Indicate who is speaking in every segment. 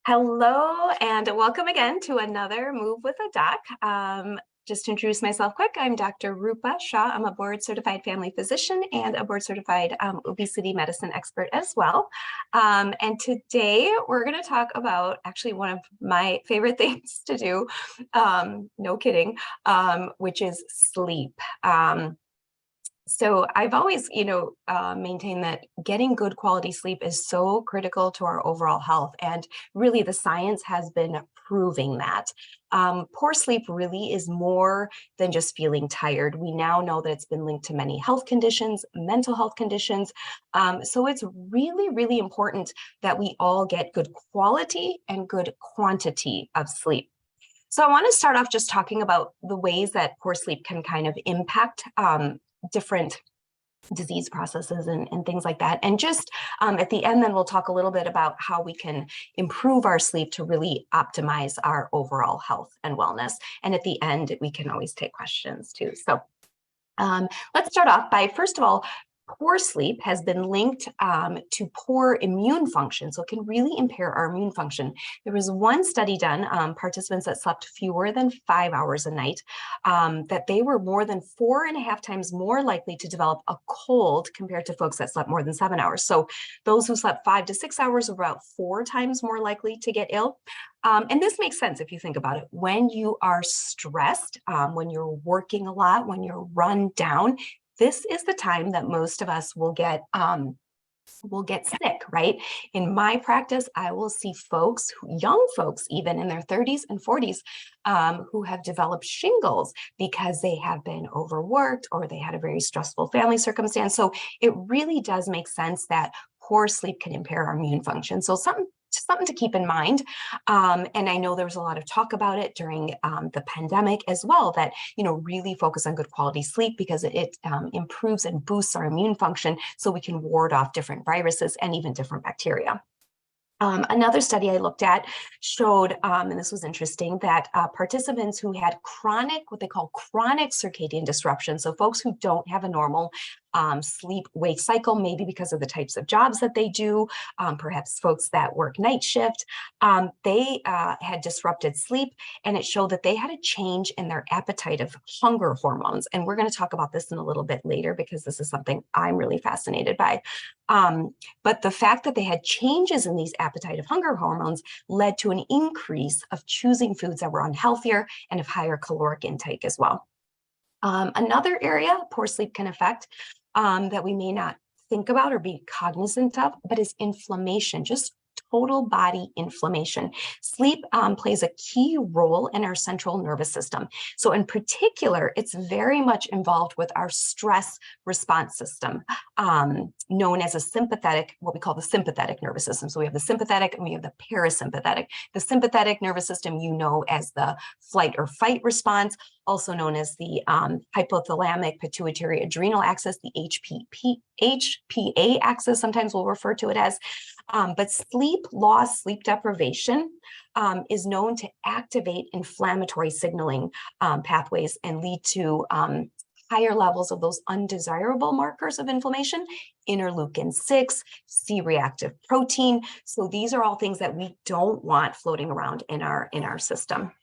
Speaker 1: Hello and welcome again to another Move with a Doc. Just to introduce myself quick, I'm Dr. Rupa Shah. I'm a board certified family physician and a board certified obesity medicine expert as well. And today we're going to talk about actually one of my favorite things to do, no kidding, which is sleep. So I've always, maintained that getting good quality sleep is so critical to our overall health. And really the science has been proving that. Poor sleep really is more than just feeling tired. We now know that it's been linked to many health conditions, mental health conditions. So it's really, really important that we all get good quality and good quantity of sleep. So I want to start off just talking about the ways that poor sleep can kind of impact different disease processes and things like that. And just at the end, then we'll talk a little bit about how we can improve our sleep to really optimize our overall health and wellness. And at the end, we can always take questions too. So let's start off by, first of all, poor sleep has been linked to poor immune function. So it can really impair our immune function. There was one study done, participants that slept fewer than 5 hours a night, that they were more than 4.5 times more likely to develop a cold compared to folks that slept more than 7 hours. So those who slept 5 to 6 hours were about 4 times more likely to get ill. And this makes sense if you think about it. When you are stressed, when you're working a lot, when you're run down, this is the time that most of us will get sick, right? In my practice, I will see folks, young folks, even in their 30s and 40s, who have developed shingles because they have been overworked or they had a very stressful family circumstance. So it really does make sense that poor sleep can impair our immune function. So something to keep in mind. And I know there was a lot of talk about it during the pandemic as well, that, really focus on good quality sleep because it improves and boosts our immune function so we can ward off different viruses and even different bacteria. Another study I looked at showed, and this was interesting, that participants who had what they call chronic circadian disruption, so folks who don't have a normal sleep-wake cycle, maybe because of the types of jobs that they do, perhaps folks that work night shift, they had disrupted sleep, and it showed that they had a change in their appetite of hunger hormones. And we're going to talk about this in a little bit later because this is something I'm really fascinated by. But the fact that they had changes in these appetite of hunger hormones led to an increase of choosing foods that were unhealthier and of higher caloric intake as well. Another area poor sleep can affect that we may not think about or be cognizant of, but is inflammation, just total body inflammation. Sleep plays a key role in our central nervous system. So in particular, it's very much involved with our stress response system, known as what we call the sympathetic nervous system. So we have the sympathetic and we have the parasympathetic. The sympathetic nervous system, as the flight or fight response, also known as the hypothalamic pituitary adrenal axis, the HPA axis, sometimes we'll refer to it as. But sleep loss, sleep deprivation is known to activate inflammatory signaling pathways and lead to higher levels of those undesirable markers of inflammation, interleukin-6, C-reactive protein. So these are all things that we don't want floating around in our system.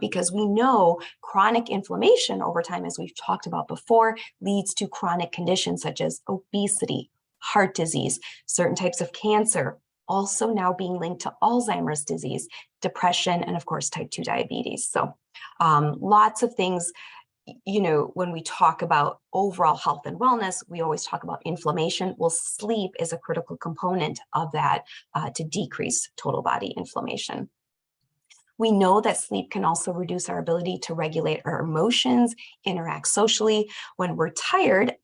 Speaker 1: Because we know chronic inflammation over time, as we've talked about before, leads to chronic conditions such as obesity, heart disease, certain types of cancer, also now being linked to Alzheimer's disease, depression, and of course, type 2 diabetes. So lots of things, when we talk about overall health and wellness, we always talk about inflammation. Well, sleep is a critical component of that to decrease total body inflammation. We know that sleep can also reduce our ability to regulate our emotions, interact socially. When we're tired,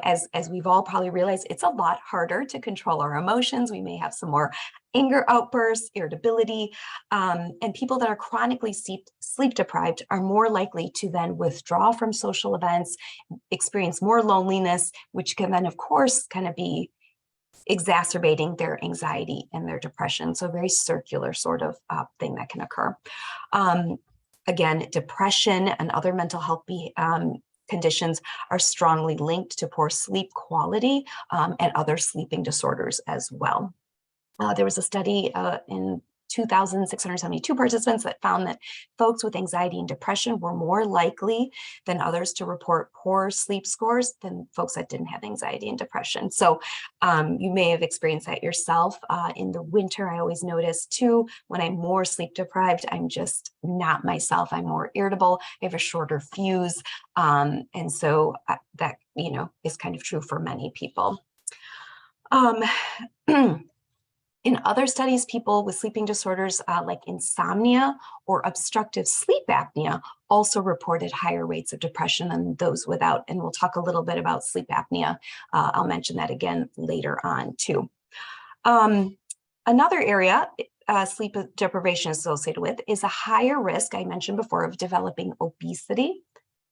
Speaker 1: as we've all probably realized, it's a lot harder to control our emotions. We may have some more anger outbursts, irritability, and people that are chronically sleep deprived are more likely to then withdraw from social events, experience more loneliness, which can then, of course, kind of be exacerbating their anxiety and their depression. So a very circular sort of thing that can occur. Again, depression and other mental health conditions are strongly linked to poor sleep quality and other sleeping disorders as well. There was a study in 2,672 participants that found that folks with anxiety and depression were more likely than others to report poor sleep scores than folks that didn't have anxiety and depression. So you may have experienced that yourself. In the winter, I always notice too, when I'm more sleep deprived, I'm just not myself. I'm more irritable. I have a shorter fuse. And so that, is kind of true for many people. In other studies, people with sleeping disorders like insomnia or obstructive sleep apnea also reported higher rates of depression than those without. And we'll talk a little bit about sleep apnea. I'll mention that again later on too. Another area sleep deprivation is associated with is a higher risk, I mentioned before, of developing obesity,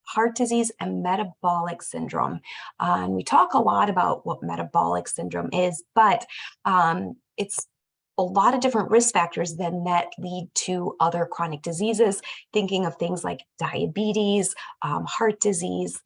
Speaker 1: heart disease, and metabolic syndrome. And we talk a lot about what metabolic syndrome is, but it's a lot of different risk factors then that lead to other chronic diseases, thinking of things like diabetes, heart disease,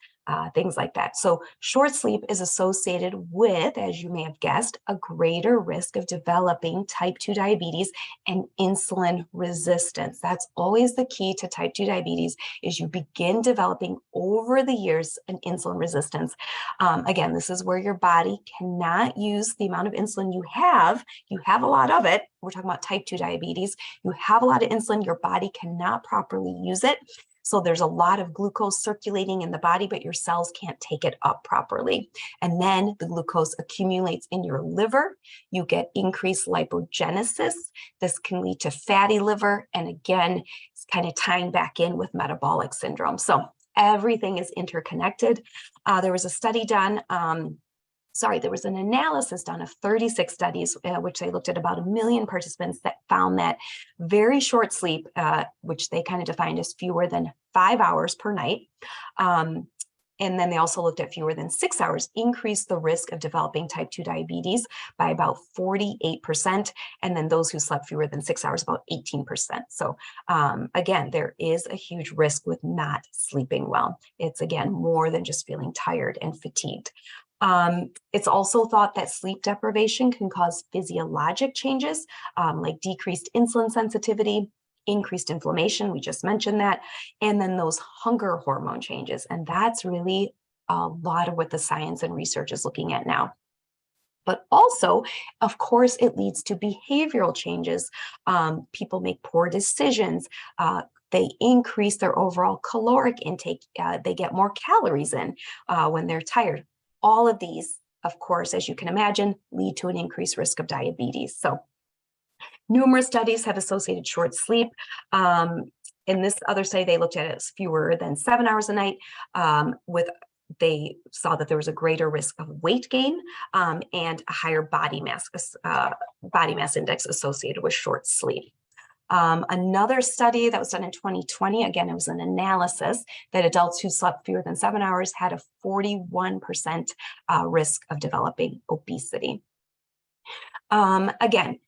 Speaker 1: things like that. So short sleep is associated with, as you may have guessed, a greater risk of developing type 2 diabetes and insulin resistance. That's always the key to type 2 diabetes, is you begin developing over the years an insulin resistance. Again, this is where your body cannot use the amount of insulin you have. You have a lot of it. We're talking about type 2 diabetes. You have a lot of insulin. Your body cannot properly use it. So there's a lot of glucose circulating in the body, but your cells can't take it up properly. And then the glucose accumulates in your liver. You get increased lipogenesis. This can lead to fatty liver. And again, it's kind of tying back in with metabolic syndrome. So everything is interconnected. There was a study done, there was an analysis done of 36 studies, which they looked at about 1 million participants, that found that very short sleep, which they kind of defined as fewer than 5 hours per night, and then they also looked at fewer than 6 hours, increased the risk of developing type 2 diabetes by about 48%. And then those who slept fewer than 6 hours, about 18%. So again, there is a huge risk with not sleeping well. It's, again, more than just feeling tired and fatigued. It's also thought that sleep deprivation can cause physiologic changes, like decreased insulin sensitivity, increased inflammation, we just mentioned that, and then those hunger hormone changes. And that's really a lot of what the science and research is looking at now. But also, of course, it leads to behavioral changes. People make poor decisions. They increase their overall caloric intake. They get more calories in when they're tired. All of these, of course, as you can imagine, lead to an increased risk of diabetes. So numerous studies have associated short sleep. In this other study, they looked at it as fewer than 7 hours a night. They saw that there was a greater risk of weight gain and a higher body mass index associated with short sleep. Another study that was done in 2020, again, it was an analysis that adults who slept fewer than 7 hours had a 41% risk of developing obesity. Again,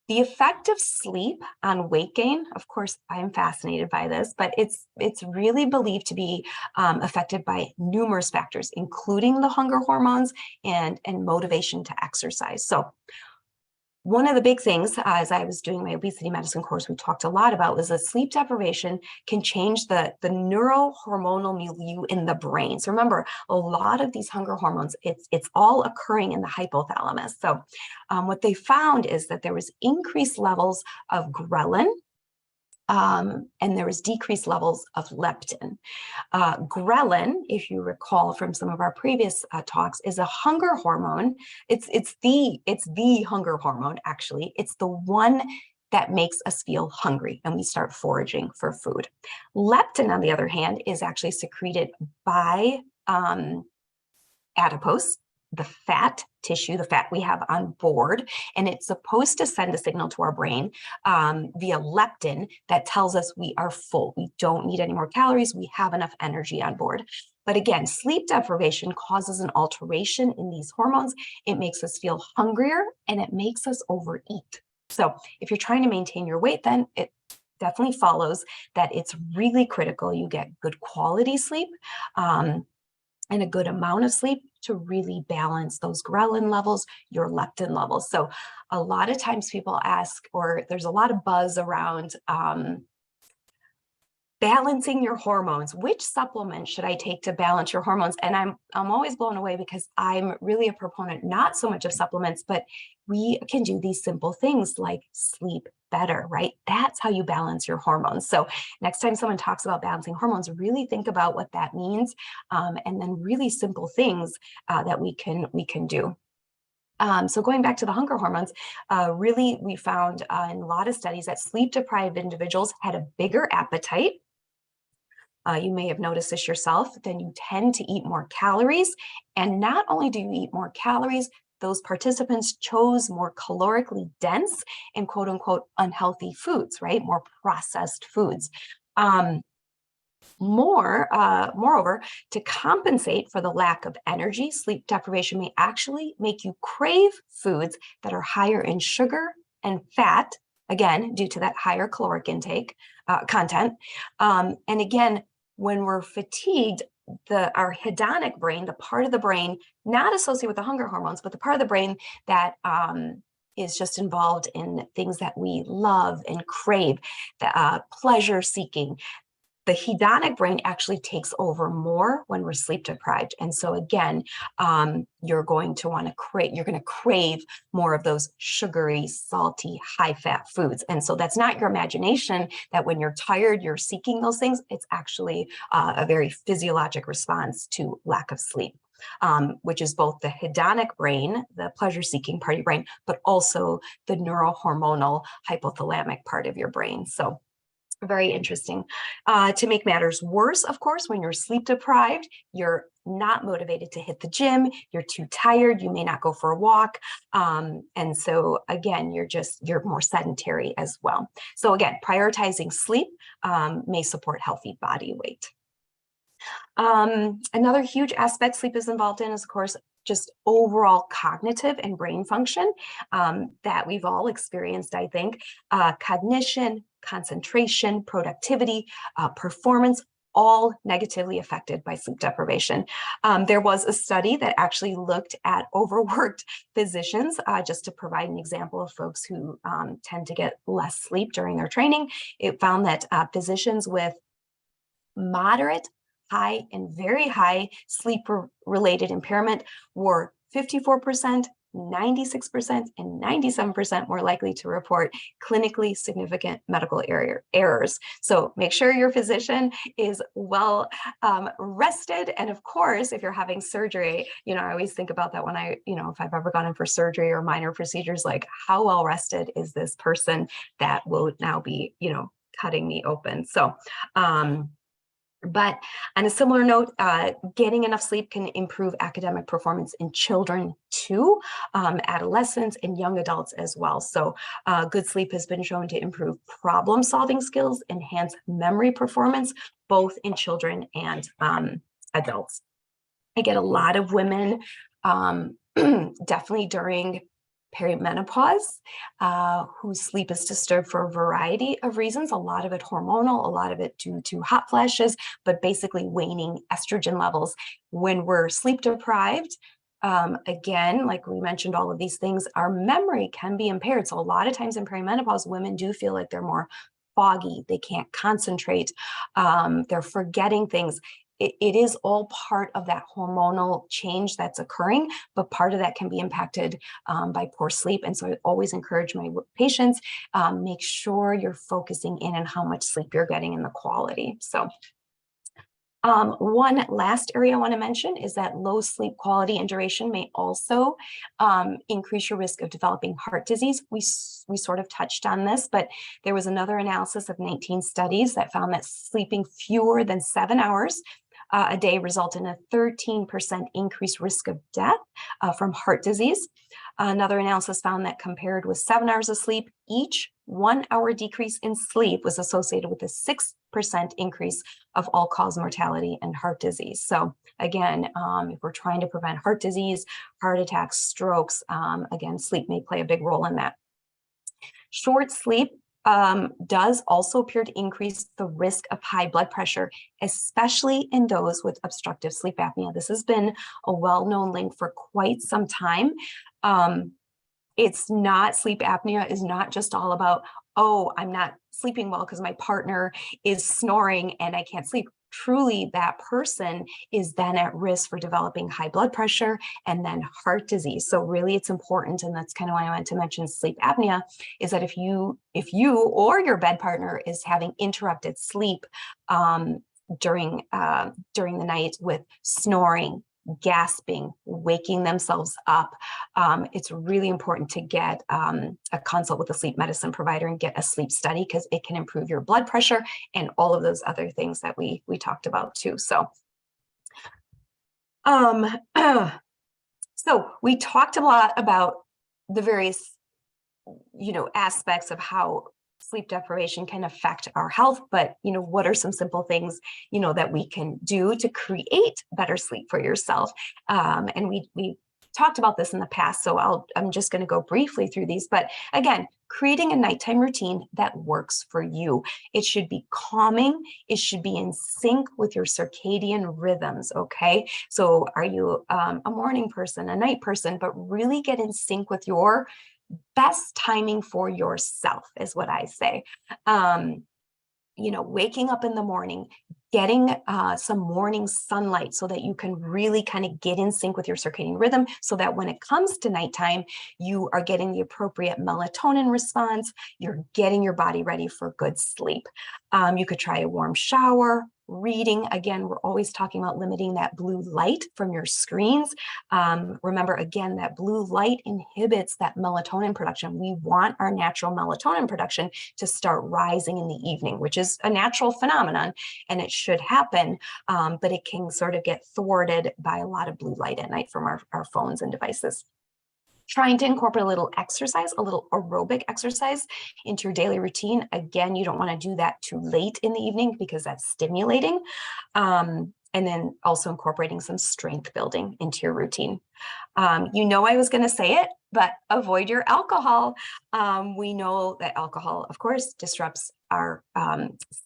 Speaker 1: the effect of sleep on weight gain, of course, I am fascinated by this, but it's really believed to be affected by numerous factors, including the hunger hormones and motivation to exercise. So one of the big things, as I was doing my obesity medicine course, we talked a lot about, was that sleep deprivation can change the neurohormonal milieu in the brain. So remember, a lot of these hunger hormones, it's all occurring in the hypothalamus. So what they found is that there was increased levels of ghrelin, and there was decreased levels of leptin. Ghrelin, if you recall from some of our previous talks, is a hunger hormone. It's the hunger hormone, actually. It's the one that makes us feel hungry and we start foraging for food. Leptin, on the other hand, is actually secreted by adipose, the fat tissue, the fat we have on board, and it's supposed to send a signal to our brain via leptin that tells us we are full. We don't need any more calories. We have enough energy on board. But again, sleep deprivation causes an alteration in these hormones. It makes us feel hungrier and it makes us overeat. So if you're trying to maintain your weight, then it definitely follows that it's really critical you get good quality sleep and a good amount of sleep to really balance those ghrelin levels, your leptin levels. So a lot of times people ask, or there's a lot of buzz around balancing your hormones. Which supplement should I take to balance your hormones? And I'm always blown away because I'm really a proponent, not so much of supplements, but we can do these simple things like sleep better, right? That's how you balance your hormones. So next time someone talks about balancing hormones, really think about what that means, and then really simple things that we can do. So going back to the hunger hormones, really we found in a lot of studies that sleep-deprived individuals had a bigger appetite. You may have noticed this yourself, then you tend to eat more calories. And not only do you eat more calories, those participants chose more calorically dense and quote unquote unhealthy foods, right? More processed foods. Moreover, to compensate for the lack of energy, sleep deprivation may actually make you crave foods that are higher in sugar and fat, again, due to that higher caloric intake content. And again, when we're fatigued, our hedonic brain, the part of the brain not associated with the hunger hormones, but the part of the brain that is just involved in things that we love and crave, the pleasure seeking. The hedonic brain actually takes over more when we're sleep deprived. And so again, you're going to crave more of those sugary, salty, high fat foods. And so that's not your imagination that when you're tired, you're seeking those things. It's actually a very physiologic response to lack of sleep. Which is both the hedonic brain, the pleasure-seeking part of your brain, but also the neurohormonal hypothalamic part of your brain. So very interesting. To make matters worse, of course, when you're sleep deprived, you're not motivated to hit the gym, you're too tired, you may not go for a walk. And so again, you're more sedentary as well. So again, prioritizing sleep may support healthy body weight. Another huge aspect sleep is involved in is, of course, just overall cognitive and brain function that we've all experienced, I think. Cognition, concentration, productivity, performance, all negatively affected by sleep deprivation. There was a study that actually looked at overworked physicians, just to provide an example of folks who tend to get less sleep during their training. It found that physicians with moderate, high, and very high sleep-related impairment were 54%, 96%, and 97% more likely to report clinically significant medical errors. So make sure your physician is well rested. And of course, if you're having surgery, I always think about that when if I've ever gone in for surgery or minor procedures, like how well rested is this person that will now be, cutting me open. So, but on a similar note, getting enough sleep can improve academic performance in children too, adolescents and young adults as well. So good sleep has been shown to improve problem-solving skills, enhance memory performance, both in children and adults. I get a lot of women, definitely during perimenopause, whose sleep is disturbed for a variety of reasons, a lot of it hormonal, a lot of it due to hot flashes, but basically waning estrogen levels. When we're sleep deprived, again, like we mentioned, all of these things, our memory can be impaired. So a lot of times in perimenopause, women do feel like they're more foggy, they can't concentrate, they're forgetting things. It is all part of that hormonal change that's occurring, but part of that can be impacted by poor sleep. And so I always encourage my patients, make sure you're focusing in on how much sleep you're getting and the quality. So one last area I want to mention is that low sleep quality and duration may also increase your risk of developing heart disease. We sort of touched on this, but there was another analysis of 19 studies that found that sleeping fewer than 7 hours a day result in a 13% increased risk of death from heart disease. Another analysis found that compared with 7 hours of sleep, each 1 hour decrease in sleep was associated with a 6% increase of all-cause mortality and heart disease. So again, if we're trying to prevent heart disease, heart attacks, strokes, again, sleep may play a big role in that. Short sleep does also appear to increase the risk of high blood pressure, especially in those with obstructive sleep apnea. This has been a well-known link for quite some time. It's not, sleep apnea is not just all about, oh, I'm not sleeping well because my partner is snoring and I can't sleep. Truly, that person is then at risk for developing high blood pressure and then heart disease. So really it's important, and that's kind of why I wanted to mention sleep apnea, is that if you or your bed partner is having interrupted sleep during the night with snoring, gasping, waking themselves up, it's really important to get a consult with a sleep medicine provider and get a sleep study, because it can improve your blood pressure and all of those other things that we talked about too. So, so we talked a lot about the various, aspects of how sleep deprivation can affect our health, but what are some simple things that we can do to create better sleep for yourself? And we talked about this in the past, so I'm just going to go briefly through these. But again, creating a nighttime routine that works for you. It should be calming. It should be in sync with your circadian rhythms. Okay, so are you a morning person, a night person? But really get in sync with your best timing for yourself, is what I say. Waking up in the morning, getting some morning sunlight so that you can really kind of get in sync with your circadian rhythm, so that when it comes to nighttime, you are getting the appropriate melatonin response. You're getting your body ready for good sleep. You could try a warm shower. Reading, again, we're always talking about limiting that blue light from your screens. Remember, again, that blue light inhibits that melatonin production. We want our natural melatonin production to start rising in the evening, which is a natural phenomenon, and it should happen, but it can sort of get thwarted by a lot of blue light at night from our phones and devices. Trying to incorporate a little exercise, a little aerobic exercise into your daily routine. Again, you don't want to do that too late in the evening because that's stimulating. And then also incorporating some strength building into your routine. I was going to say it, but avoid your alcohol. We know that alcohol, of course, disrupts our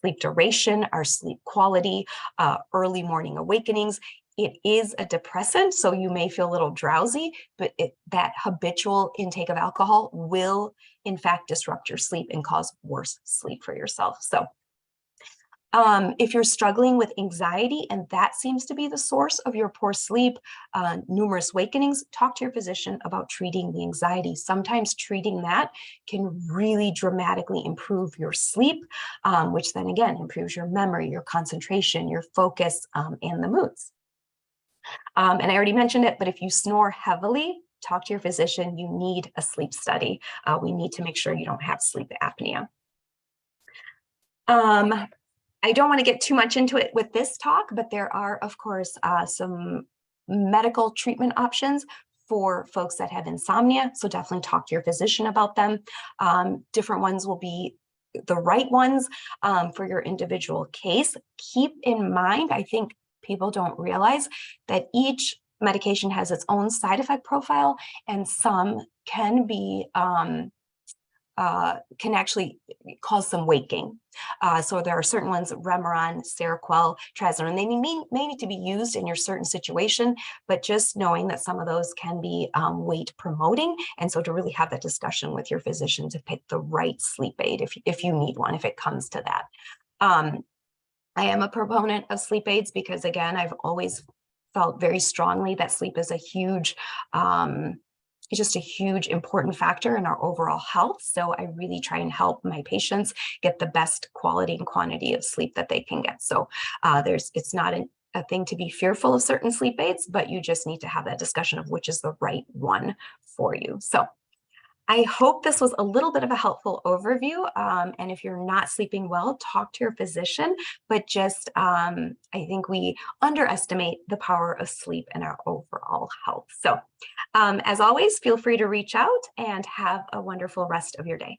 Speaker 1: sleep duration, our sleep quality, early morning awakenings. It is a depressant, so you may feel a little drowsy, but that habitual intake of alcohol will, in fact, disrupt your sleep and cause worse sleep for yourself. So if you're struggling with anxiety and that seems to be the source of your poor sleep, numerous awakenings, talk to your physician about treating the anxiety. Sometimes treating that can really dramatically improve your sleep, which then again improves your memory, your concentration, your focus, and the moods. And I already mentioned it, but if you snore heavily, talk to your physician. You need a sleep study. We need to make sure you don't have sleep apnea. I don't want to get too much into it with this talk, but there are, of course, some medical treatment options for folks that have insomnia. So definitely talk to your physician about them. Different ones will be the right ones for your individual case. Keep in mind, I think people don't realize that each medication has its own side effect profile, and some can be can actually cause some weight gain. So there are certain ones, Remeron, Seroquel, Trazodone, they may need to be used in your certain situation, but just knowing that some of those can be weight promoting. And so to really have that discussion with your physician to pick the right sleep aid if you need one, if it comes to that. I am a proponent of sleep aids because, again, I've always felt very strongly that sleep is a huge, it's just a huge important factor in our overall health. So I really try and help my patients get the best quality and quantity of sleep that they can get. So it's not a thing to be fearful of certain sleep aids, but you just need to have that discussion of which is the right one for you. So I hope this was a little bit of a helpful overview. And if you're not sleeping well, talk to your physician. But just, I think we underestimate the power of sleep in our overall health. So as always, feel free to reach out and have a wonderful rest of your day.